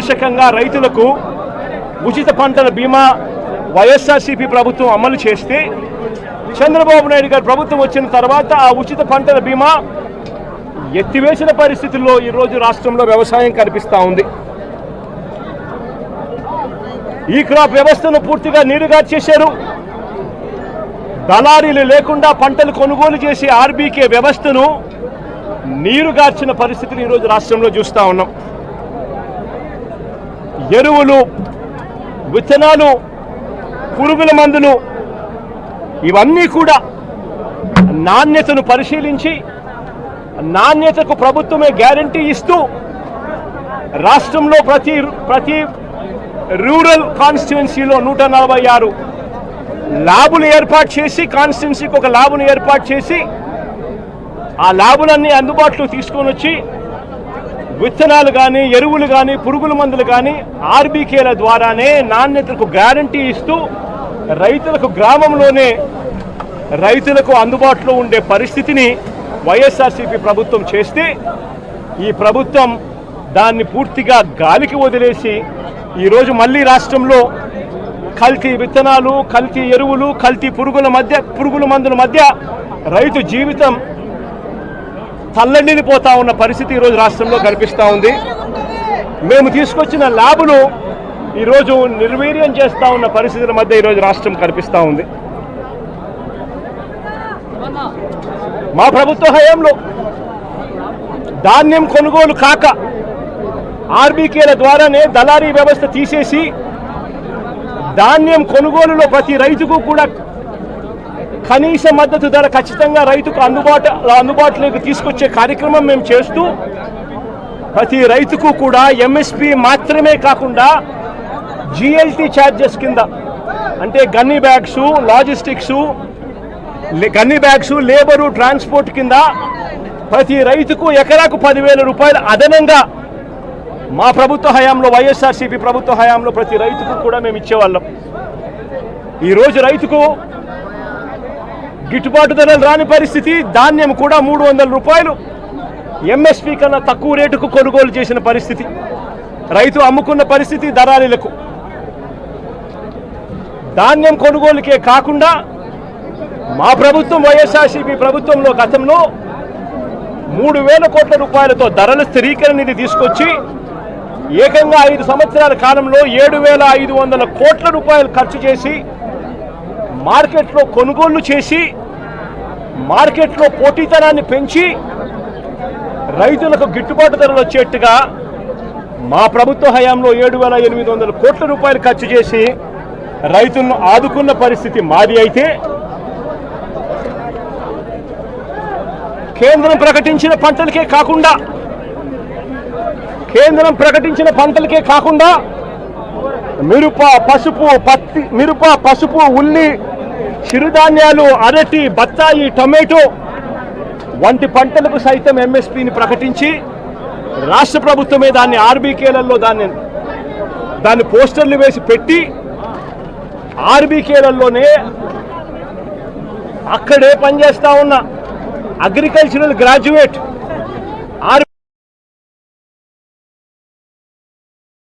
పారదర్శకంగా రైతులకు ఉచిత పంటల బీమా వైఎస్ఆర్సీపీ ప్రభుత్వం అమలు చేస్తే చంద్రబాబు నాయుడు గారి ప్రభుత్వం వచ్చిన తర్వాత ఆ ఉచిత పంటల బీమా ఎత్తివేసిన పరిస్థితుల్లో ఈరోజు రాష్ట్రంలో వ్యవసాయం కనిపిస్తూ ఉంది. ఈ క్రాప్ వ్యవస్థను పూర్తిగా నీరుగార్చేశారు. దళారీలు లేకుండా పంటలు కొనుగోలు చేసి ఆర్బీకే వ్యవస్థను నీరుగార్చిన పరిస్థితిని ఈరోజు రాష్ట్రంలో చూస్తూ ఉన్నాం. ఎరువులు, విత్తనాలు, పురుగుల మందులు ఇవన్నీ కూడా నాణ్యతను పరిశీలించి నాణ్యతకు ప్రభుత్వమే గ్యారంటీ ఇస్తూ రాష్ట్రంలో ప్రతి రూరల్ కాన్స్టిట్యుయెన్సీలో 146 ల్యాబులు ఏర్పాటు చేసి, కాన్స్టిట్యుయెన్సీకి ఒక ల్యాబును ఏర్పాటు చేసి ఆ ల్యాబులన్నీ అందుబాటులో తీసుకొని వచ్చి విత్తనాలు కానీ, ఎరువులు కానీ, పురుగుల మందులు కానీ ఆర్బీకేల ద్వారానే నాణ్యతకు గ్యారంటీ ఇస్తూ రైతులకు గ్రామంలోనే రైతులకు అందుబాటులో ఉండే పరిస్థితిని వైఎస్ఆర్సీపీ ప్రభుత్వం చేస్తే ఈ ప్రభుత్వం దాన్ని పూర్తిగా గాలికి వదిలేసి ఈరోజు మళ్ళీ రాష్ట్రంలో కల్తీ విత్తనాలు, కల్తీ ఎరువులు, కల్తీ పురుగుల మందుల మధ్య రైతు జీవితం తల్లడిల్లిపోతా ఉన్న పరిస్థితి ఈరోజు రాష్ట్రంలో కనిపిస్తూ ఉంది. మేము తీసుకొచ్చిన ల్యాబులు ఈరోజు నిర్వీర్యం చేస్తూ ఉన్న పరిస్థితుల మధ్య ఈరోజు రాష్ట్రం కనిపిస్తూ ఉంది. మా ప్రభుత్వ హయాంలో ధాన్యం కొనుగోలు కాక ఆర్బీకేల ద్వారానే దళారీ వ్యవస్థ తీసేసి ధాన్యం కొనుగోలులో ప్రతి రైతుకు కూడా కనీస మద్దతు ధర ఖచ్చితంగా రైతుకు అందుబాటులోకి తీసుకొచ్చే కార్యక్రమం మేము చేస్తూ ప్రతి రైతుకు కూడా ఎంఎస్పీ మాత్రమే కాకుండా జిఎల్టీ ఛార్జెస్ కింద అంటే gunny bags, logistics, gunny bags, labour, transport కింద ప్రతి రైతుకు ఎకరాకు 10,000 రూపాయలు అదనంగా మా ప్రభుత్వ హయాంలో, వైఎస్ఆర్సీపీ ప్రభుత్వ హయాంలో ప్రతి రైతుకు కూడా మేము ఇచ్చేవాళ్ళం. ఈరోజు రైతుకు గిట్టుబాటు ధరలు రాని పరిస్థితి. ధాన్యం కూడా 300 రూపాయలు ఎంఎస్పీ కన్నా తక్కువ రేటుకు కొనుగోలు చేసిన పరిస్థితి. రైతు అమ్ముకున్న పరిస్థితి దళారీలకు. ధాన్యం కొనుగోలుకే కాకుండా మా ప్రభుత్వం వైఎస్ఆర్సీపీ ప్రభుత్వంలో గతంలో 3,000 కోట్ల రూపాయలతో ధరల స్థిరీకరణ నిధి తీసుకొచ్చి ఏకంగా 5 సంవత్సరాల కాలంలో 7,500 కోట్ల రూపాయలు ఖర్చు చేసి మార్కెట్లో కొనుగోళ్లు చేసి మార్కెట్లో పోటీతనాన్ని పెంచి రైతులకు గిట్టుబాటు ధరలు వచ్చేట్టుగా మా ప్రభుత్వ హయాంలో 7,800 కోట్ల రూపాయలు ఖర్చు చేసి రైతులను ఆదుకున్న పరిస్థితి మాది. అయితే కేంద్రం ప్రకటించిన పంటలకే కాకుండా మిరప, పసుపు, ఉల్లి, చిరుధాన్యాలు, అరటి, బత్తాయి, టొమాటో వంటి పంటలకు సైతం ఎంఎస్పీని ప్రకటించి రాష్ట్ర ప్రభుత్వమే దాన్ని ఆర్బీకేలలో దాన్ని పోస్టర్లు వేసి పెట్టి ఆర్బీకేలలోనే అక్కడే పనిచేస్తా ఉన్న అగ్రికల్చరల్ గ్రాడ్యుయేట్